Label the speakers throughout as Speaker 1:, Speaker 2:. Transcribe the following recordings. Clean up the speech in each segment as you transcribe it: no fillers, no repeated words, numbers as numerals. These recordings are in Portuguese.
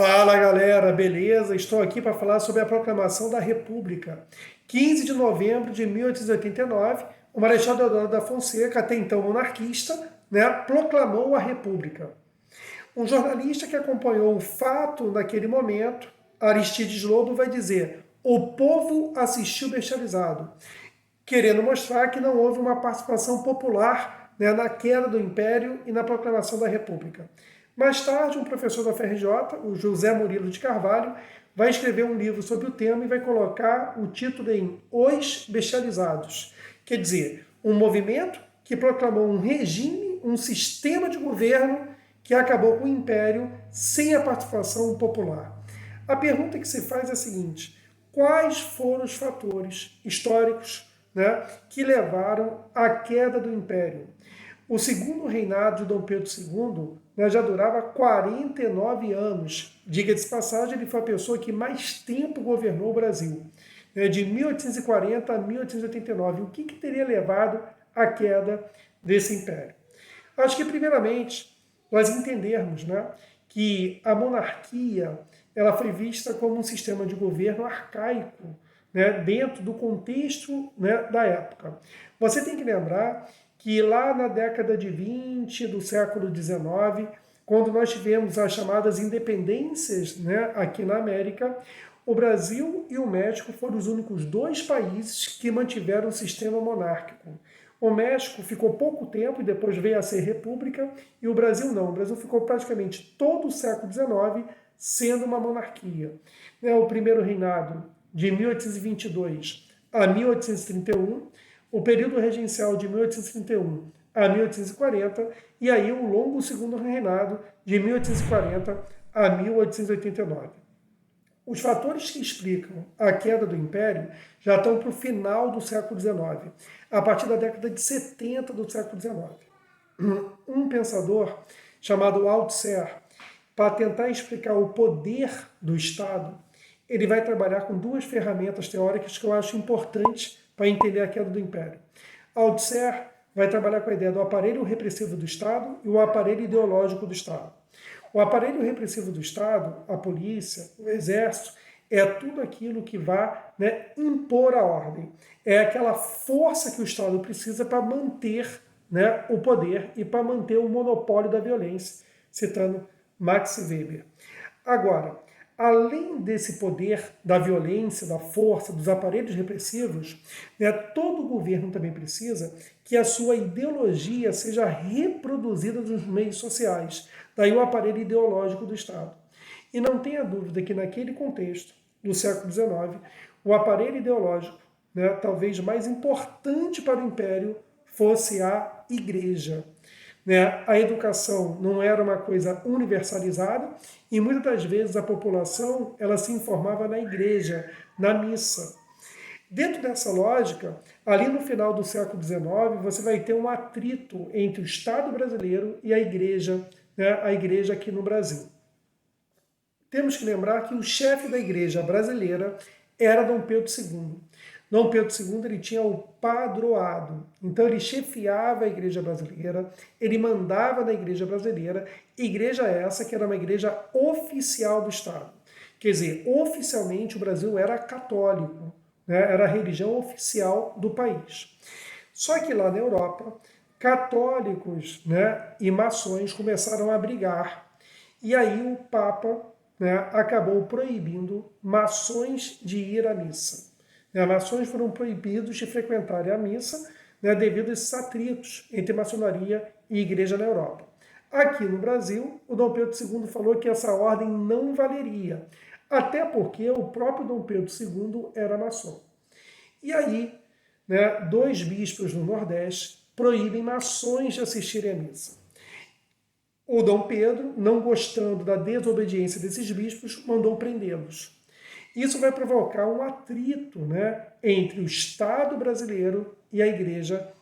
Speaker 1: Fala galera, beleza? Estou aqui para falar sobre a proclamação da República. 15 de novembro de 1889, o Marechal Deodoro da Fonseca, até então monarquista, proclamou a República. Um jornalista que acompanhou o fato naquele momento, Aristides Lobo, vai dizer: o povo assistiu bestializado, querendo mostrar que não houve uma participação popular na queda do Império e na proclamação da República. Mais tarde, um professor da FRJ, o José Murilo de Carvalho, vai escrever um livro sobre o tema e vai colocar o título em Os Bestializados. Quer dizer, um movimento que proclamou um regime, um sistema de governo que acabou com o Império sem a participação popular. A pergunta que se faz é a seguinte: quais foram os fatores históricos que levaram à queda do Império? O segundo reinado de Dom Pedro II já durava 49 anos. Diga-se de passagem, ele foi a pessoa que mais tempo governou o Brasil, de 1840 a 1889. O que teria levado à queda desse império? Acho que, primeiramente, nós entendermos que a monarquia ela foi vista como um sistema de governo arcaico, dentro do contexto da época. Você tem que lembrar que lá na década de 20 do século XIX, quando nós tivemos as chamadas independências aqui na América, o Brasil e o México foram os únicos dois países que mantiveram o sistema monárquico. O México ficou pouco tempo e depois veio a ser república, e o Brasil não. O Brasil ficou praticamente todo o século XIX sendo uma monarquia. O primeiro reinado, de 1822 a 1831, o período regencial de 1831 a 1840, e aí o longo segundo reinado, de 1840 a 1889. Os fatores que explicam a queda do Império já estão para o final do século XIX, a partir da década de 70 do século XIX. Um pensador chamado Althusser, para tentar explicar o poder do Estado, ele vai trabalhar com duas ferramentas teóricas que eu acho importantes para entender a queda do Império. Althusser vai trabalhar com a ideia do aparelho repressivo do Estado e o aparelho ideológico do Estado. O aparelho repressivo do Estado, a polícia, o exército, é tudo aquilo que vai impor a ordem. É aquela força que o Estado precisa para manter o poder e para manter o monopólio da violência, citando Max Weber. Agora, além desse poder da violência, da força, dos aparelhos repressivos, todo governo também precisa que a sua ideologia seja reproduzida nos meios sociais. Daí o aparelho ideológico do Estado. E não tenha dúvida que naquele contexto do século XIX, o aparelho ideológico, talvez mais importante para o Império, fosse a Igreja. A educação não era uma coisa universalizada e muitas das vezes a população ela se informava na igreja, na missa. Dentro dessa lógica, ali no final do século XIX, você vai ter um atrito entre o Estado brasileiro e a igreja aqui no Brasil. Temos que lembrar que o chefe da igreja brasileira era Dom Pedro II. Dom Pedro II ele tinha o padroado, então ele chefiava a igreja brasileira, ele mandava na igreja brasileira, igreja essa que era uma igreja oficial do Estado. Quer dizer, oficialmente o Brasil era católico, era a religião oficial do país. Só que lá na Europa, católicos e maçons começaram a brigar, e aí o Papa acabou proibindo maçons de ir à missa. Maçons foram proibidos de frequentarem a missa devido a esses atritos entre maçonaria e igreja na Europa. Aqui no Brasil, o Dom Pedro II falou que essa ordem não valeria, até porque o próprio Dom Pedro II era maçom. E aí, dois bispos no Nordeste proíbem maçons de assistirem à missa. O Dom Pedro, não gostando da desobediência desses bispos, mandou prendê-los. Isso vai provocar um atrito entre o Estado brasileiro e a Igreja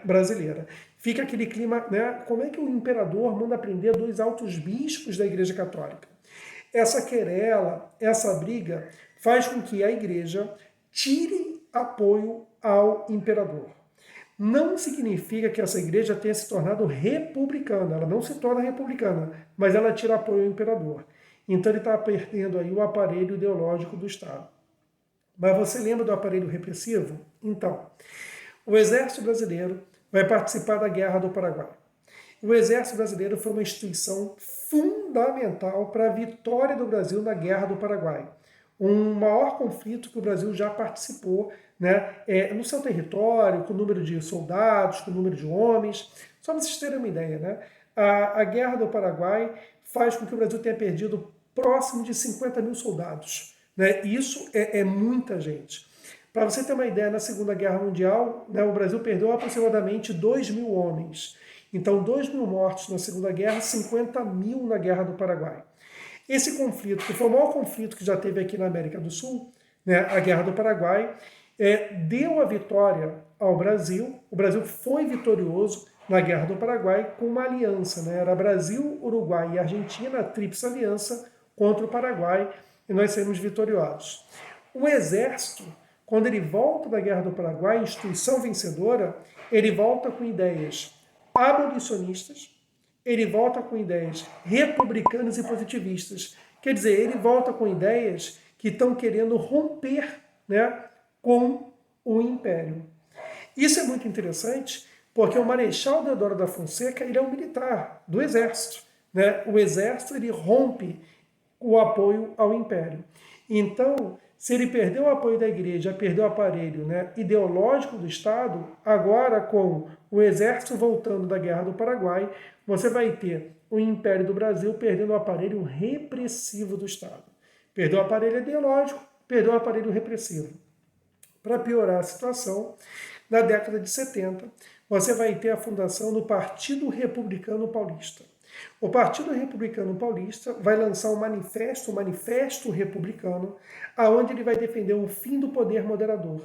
Speaker 1: brasileira. Fica aquele clima, como é que o imperador manda prender dois altos bispos da Igreja Católica? Essa querela, essa briga, faz com que a Igreja tire apoio ao imperador. Não significa que essa igreja tenha se tornado republicana, ela não se torna republicana, mas ela tira apoio ao imperador. Então ele está perdendo aí o aparelho ideológico do Estado. Mas você lembra do aparelho repressivo? Então, o Exército Brasileiro vai participar da Guerra do Paraguai. O Exército Brasileiro foi uma instituição fundamental para a vitória do Brasil na Guerra do Paraguai. Um maior conflito que o Brasil já participou, né, no seu território, com o número de soldados, com o número de homens. Só para vocês terem uma ideia, né? A Guerra do Paraguai faz com que o Brasil tenha perdido próximo de 50 mil soldados. Né? Isso é muita gente. Para você ter uma ideia, na Segunda Guerra Mundial, né, o Brasil perdeu aproximadamente 2 mil homens. Então, 2 mil mortos na Segunda Guerra, 50 mil na Guerra do Paraguai. Esse conflito, que foi o maior conflito que já teve aqui na América do Sul, né, a Guerra do Paraguai, deu a vitória ao Brasil. O Brasil foi vitorioso na Guerra do Paraguai com uma aliança. Né? Era Brasil, Uruguai e Argentina, a tríplice aliança contra o Paraguai, e nós saímos vitoriosos. O Exército, quando ele volta da Guerra do Paraguai, instituição vencedora, ele volta com ideias abolicionistas, ele volta com ideias republicanas e positivistas. Quer dizer, ele volta com ideias que estão querendo romper, né, com o Império. Isso é muito interessante, porque o Marechal Deodoro da Fonseca, ele é um militar do Exército. Né? O Exército, ele rompe o apoio ao Império. Então, se ele perdeu o apoio da igreja, perdeu o aparelho, né, ideológico do Estado, agora com o Exército voltando da Guerra do Paraguai, você vai ter o Império do Brasil perdendo o aparelho repressivo do Estado. Perdeu o aparelho ideológico, perdeu o aparelho repressivo. Para piorar a situação, na década de 70, você vai ter a fundação do Partido Republicano Paulista. O Partido Republicano Paulista vai lançar um manifesto, o Manifesto Republicano, aonde ele vai defender o fim do poder moderador,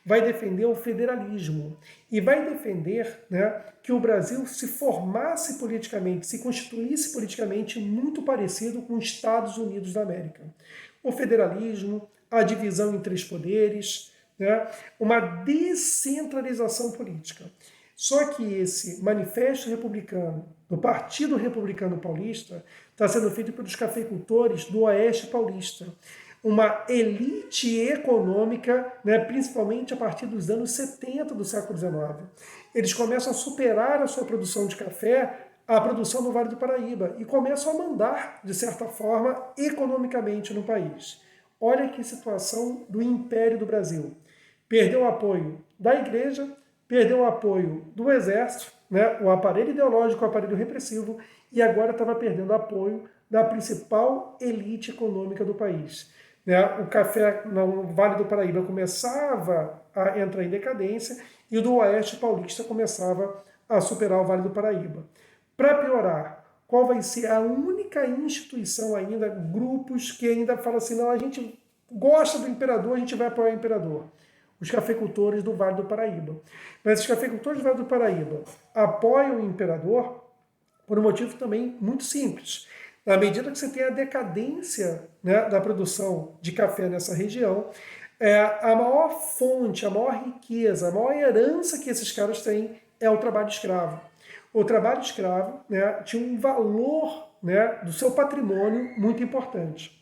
Speaker 1: vai defender o federalismo e vai defender, né, que o Brasil se formasse politicamente, se constituísse politicamente muito parecido com os Estados Unidos da América. O federalismo, a divisão em 3 poderes, né, uma descentralização política. Só que esse manifesto republicano, do Partido Republicano Paulista, está sendo feito pelos cafeicultores do Oeste Paulista. Uma elite econômica, né, principalmente a partir dos anos 70 do século XIX. Eles começam a superar a sua produção de café à produção do Vale do Paraíba e começam a mandar, de certa forma, economicamente no país. Olha que situação do Império do Brasil. Perdeu o apoio da igreja, perdeu o apoio do Exército, né, o aparelho ideológico, o aparelho repressivo, e agora estava perdendo apoio da principal elite econômica do país. Né, o café no Vale do Paraíba começava a entrar em decadência e o do Oeste Paulista começava a superar o Vale do Paraíba. Para piorar, qual vai ser a única instituição ainda, grupos que ainda falam assim, não, a gente gosta do imperador, a gente vai apoiar o imperador? Os cafeicultores do Vale do Paraíba. Mas os cafeicultores do Vale do Paraíba apoiam o imperador por um motivo também muito simples. Na medida que você tem a decadência, né, da produção de café nessa região, a maior fonte, a maior riqueza, a maior herança que esses caras têm é o trabalho escravo. O trabalho escravo, né, tinha um valor, né, do seu patrimônio muito importante.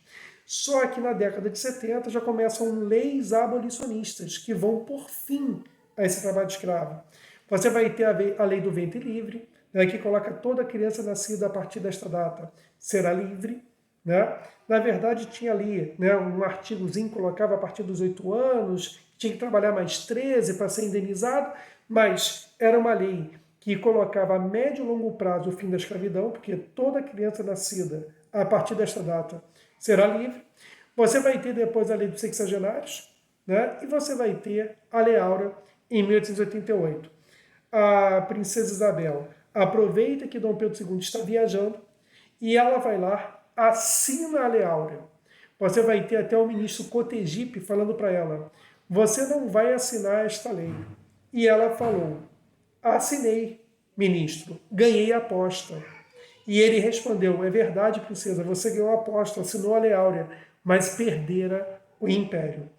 Speaker 1: Só que na década de 70 já começam leis abolicionistas que vão pôr fim a esse trabalho escravo. Você vai ter a lei do ventre livre, né, que coloca toda criança nascida a partir desta data será livre. Né? Na verdade, tinha ali, né, um artigozinho que colocava a partir dos 8 anos, tinha que trabalhar mais 13 para ser indenizado, mas era uma lei que colocava a médio e longo prazo o fim da escravidão, porque toda criança nascida a partir desta data será livre. Você vai ter depois a lei dos sexagenários, né? E você vai ter a Lei Áurea em 1888. A princesa Isabel aproveita que Dom Pedro II está viajando e ela vai lá, assina a Lei Áurea. Você vai ter até o ministro Cotegipe falando para ela, você não vai assinar esta lei. E ela falou, assinei, ministro, ganhei a aposta. E ele respondeu, é verdade, princesa, você ganhou a aposta, assinou a Lei Áurea, mas perdera o Império.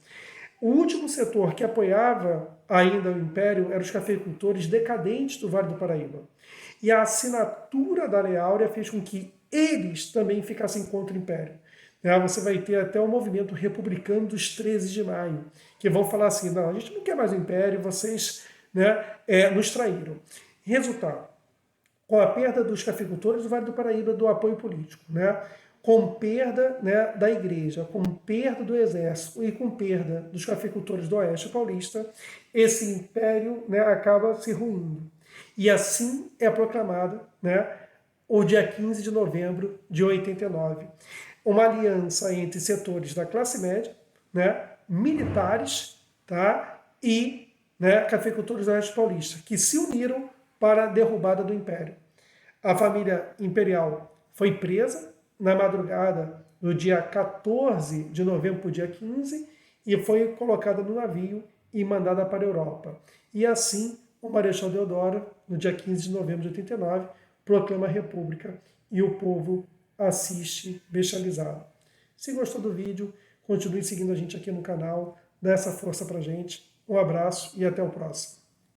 Speaker 1: O último setor que apoiava ainda o Império eram os cafeicultores decadentes do Vale do Paraíba. E a assinatura da Lei Áurea fez com que eles também ficassem contra o Império. Você vai ter até o movimento republicano dos 13 de maio, que vão falar assim, não, a gente não quer mais o Império, vocês, né, nos traíram. Resultado, com a perda dos cafeicultores do Vale do Paraíba do apoio político, né, com perda, né, da igreja, com perda do exército e com perda dos cafeicultores do Oeste Paulista, esse império, né, acaba se ruindo. E assim é proclamada, né, o dia 15 de novembro de 89. Uma aliança entre setores da classe média, né, militares, tá, e, né, cafeicultores do Oeste Paulista, que se uniram para a derrubada do Império. A família imperial foi presa na madrugada do dia 14 de novembro para o dia 15 e foi colocada no navio e mandada para a Europa. E assim, o Marechal Deodoro, no dia 15 de novembro de 89, proclama a República e o povo assiste bestializado. Se gostou do vídeo, continue seguindo a gente aqui no canal, dá essa força pra gente. Um abraço e até o próximo.